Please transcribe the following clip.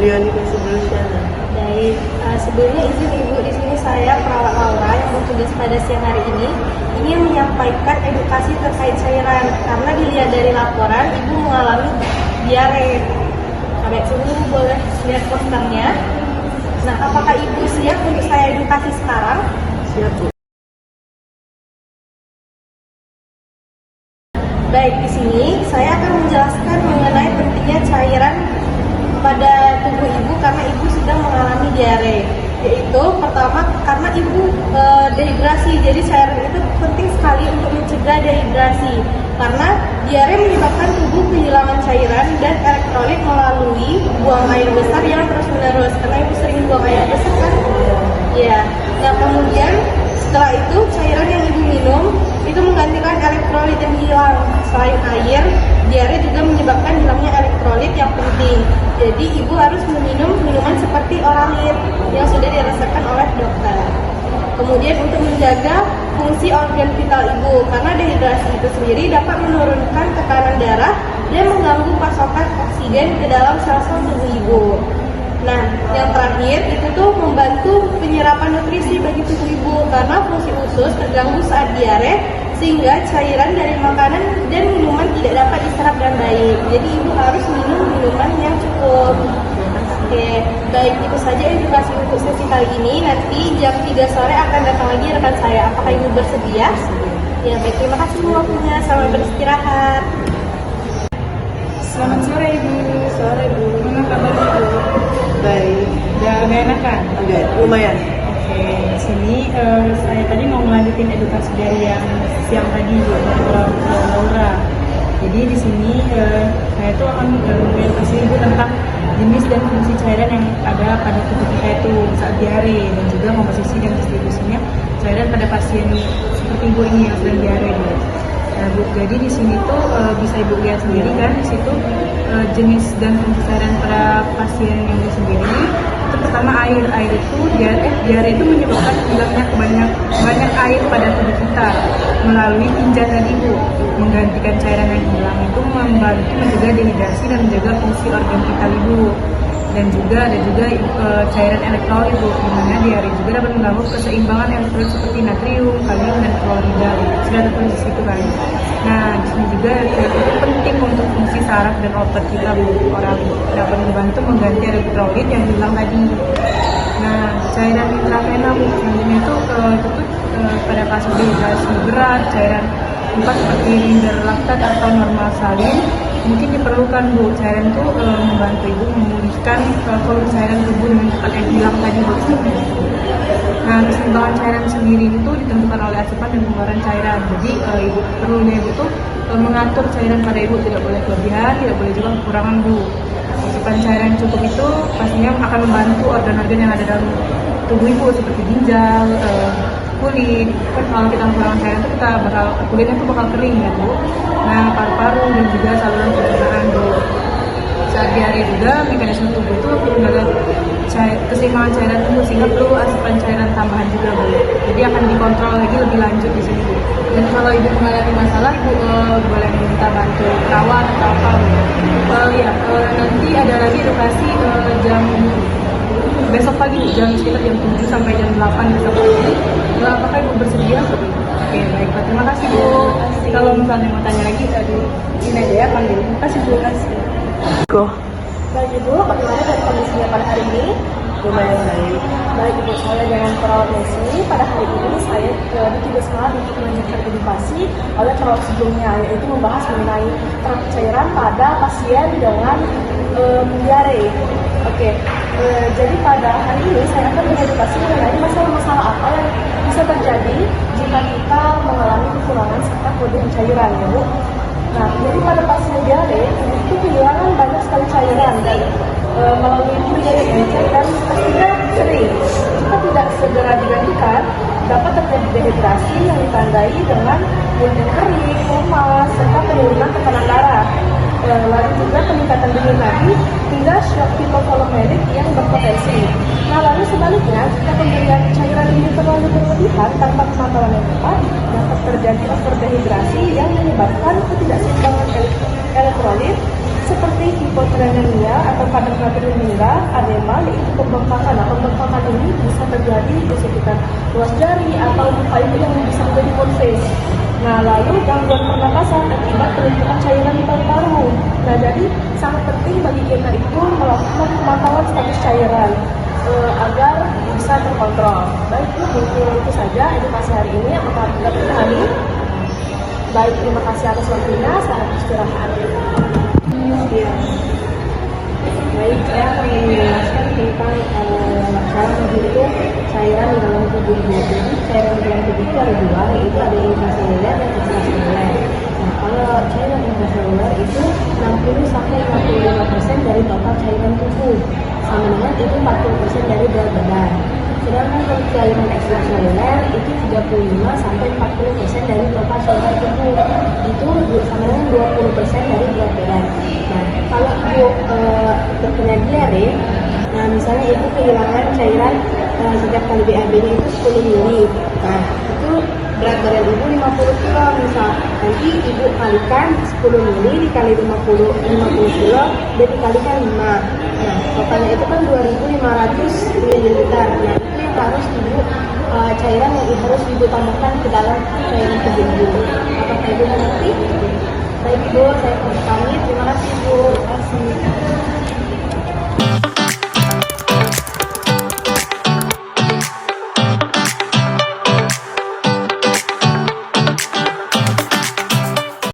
Rioni Subrosiana. Baik, sebelumnya izin Ibu, di sini saya perawat Laura yang bertugas pada siang hari ini ingin menyampaikan edukasi terkait cairan karena dilihat dari laporan Ibu mengalami diare. Baik, sebelum Ibu boleh lihat posternya. Nah, apakah Ibu siap untuk saya edukasi sekarang? Siap, Bu. Baik, di sini saya akan menjelaskan mengenai pentingnya cairan pada tubuh Ibu karena Ibu sedang mengalami diare. Yaitu pertama karena Ibu dehidrasi, jadi cairan itu penting sekali untuk mencegah dehidrasi karena diare menyebabkan tubuh kehilangan cairan dan elektrolit melalui buang air besar yang terus-menerus. Karena Ibu sering buang air besar kan? Ya. Nah, kemudian setelah itu cairan yang Ibu minum itu menggantikan elektrolit yang hilang. Selain air, diare juga menyebabkan hilangnya elektrolit yang penting. Jadi Ibu harus meminum minuman seperti Oralit yang sudah dirasakan oleh dokter. Kemudian untuk menjaga fungsi organ vital Ibu, karena dehidrasi itu sendiri dapat menurunkan tekanan darah dan mengganggu pasokan oksigen ke dalam sel-sel tubuh Ibu. Nah, yang terakhir itu tuh membantu penyerapan nutrisi bagi tubuh Ibu karena fungsi usus terganggu saat diare sehingga cairan dari makanan dan minuman tidak dapat diserap dengan baik. Jadi Ibu harus minum minuman yang cukup. Oke, baik, itu saja edukasi untuk sesi kali ini. Nanti jam 3 sore akan datang lagi rekan saya. Apakah Ibu bersedia? Ya, baik, terima kasih Bu waktunya. Selamat beristirahat. Selamat sore Ibu. Sore, Bu. Mana kabar Ibu? Baik. Udah agak enakan? Agak lumayan. Oke, di sini saya tadi mau melanjutin edukasi dari yang siang tadi Bu, dari Laura. Jadi di sini saya tuh akan mengedukasi Ibu tentang jenis dan fungsi cairan yang ada pada tubuh kita itu saat diare dan juga komposisi dan distribusinya cairan pada pasien seperti Ibu ini yang sedang diare Bu. Nah, Bu, jadi di sini tuh bisa Ibu lihat sendiri kan di situ jenis dan fungsi cairan pada pasien ini sendiri. Itu pertama air itu diare itu menyebabkan hilangnya banyak air pada tubuh kita melalui tinja tadi Bu. Menggantikan cairan yang hilang itu membantu mencegah dehidrasi dan menjaga fungsi organ vital Ibu. Dan juga ada cairan elektrolit Bu, di mana diare juga dapat mengganggu keseimbangan elektrolit seperti natrium, kalium, dan klorida. Sudah tertulis di situ kan. Nah, di sini juga itu penting untuk fungsi saraf dan otot kita Bu. Orang dapat membantu mengganti elektrolit yang hilang tadi. Nah, cairan intravena Bu, selanjutnya itu pada kasus dehidrasi berat, cairan empat seperti linder laktat atau normal salin mungkin diperlukan Bu. Cairan itu membantu Ibu memulihkan volume cairan tubuh dengan cepat yang hilang tadi Bu. Nah, keseimbangan cairan sendiri itu ditentukan oleh asupan dan pengeluaran cairan. Jadi Ibu perlunya itu mengatur cairan pada Ibu, tidak boleh kelebihan, tidak boleh juga kekurangan Bu. Asupan cairan cukup itu pastinya akan membantu organ-organ yang ada dalam tubuh Ibu seperti ginjal, kulit. Kan kalau kita kekurangan cairan itu kulitnya itu bakal kering ya Bu. Nah, paru-paru dan juga saluran pencernaan Bu. Saat diare juga mekanisme tubuh itu menjaga keseimbangan cairan tubuh sehingga perlu asupan cairan tambahan juga Bu. Jadi akan dikontrol lagi lebih lanjut di sini Bu. Dan kalau Ibu mengalami masalah, Ibu boleh minta bantu perawat atau apa Bu. Nanti ada lagi edukasi jam besok pagi jam sekitar jam 7 sampai jam 8 besok pagi. Apakah Ibu bersedia? Oke, baiklah. Terima kasih Bu. Kalau misalnya mau tanya lagi, ini aja ya panggil. Terima kasih Bu. Go. Baik Ibu, bagaimana dari kondisinya pada hari ini? Lumayan baik. Baik Ibu, saya dengan perawat Messi. Pada hari ini saya ditugas untuk melanjutkan edukasi oleh perawat sebelumnya, yaitu membahas mengenai terapi cairan pada pasien dengan diare. Oke, jadi pada hari ini saya akan mengedukasi mengenai masalah-masalah apa yang bisa terjadi jika kita mengalami kekurangan serta kelebihan cairan ya Bu. Nah, jadi pada pasien diare itu kehilangan banyak sekali cairan dan melalui diare ini cairan pastinya sering. Jika tidak segera digantikan, dapat terjadi dehidrasi yang ditandai dengan mulut yang kering, lemas, serta penurunan tekanan darah. Lalu juga peningkatan denyut nadi hingga shock hipovolemic yang berpotensi. Nah, lalu sebaliknya, jika pemberian cairan ini terlalu berlebihan tanpa pemantauan yang tepat, dapat terjadi overdehidrasi yang menyebabkan ketidakseimbangan elektrolit seperti hipotermia anemia atau kadar natrium rendah, anema, yaitu pembengkakan. Nah, pembengkakan ini bisa terjadi di sekitar ruas jari atau luka itu yang bisa menjadi konfes. Nah, lalu gangguan pernapasan akibat penumpukan cairan di paru-paru. Nah, jadi sangat penting bagi kita itu melakukan pemantauan status cairan agar bisa terkontrol. Baik, mungkin itu saja edukasi hari ini yang akan kita pahami. Baik, terima kasih atas waktunya. Selamat istirahat. Ya. Baik, saya akan menjelaskan tentang cara menghitung cairan di dalam tubuh ibu. Jadi cairan di dalam tubuh itu ada dua, yaitu ada intraseluler dan ekstraseluler. Nah, kalau cairan intraseluler itu 60-55% dari total cairan tubuh, sama dengan itu 40% dari berat badan. Sedangkan kalau cairan ekstraseluler itu 35-40% dari total cairan tubuh, itu sama dengan 20% dari berat badan. Nah, kalau ibu terkena diare, nah misalnya ibu kehilangan cairan setiap kali BAB-nya itu 10 mili. Nah, itu berat badan ibu 50 kilo misal. Nanti ibu kalikan 10 mili dikali 50 kilo dan dikalikan 5. Nah, totalnya itu kan 2.500 ml. Nah, itu yang harus ibu cairan yang harus ibu tambahkan ke dalam cairan tubuh ibu. Apakah ibu mengerti? Baik ibu, saya pamit. Terima kasih ibu. Terima kasih.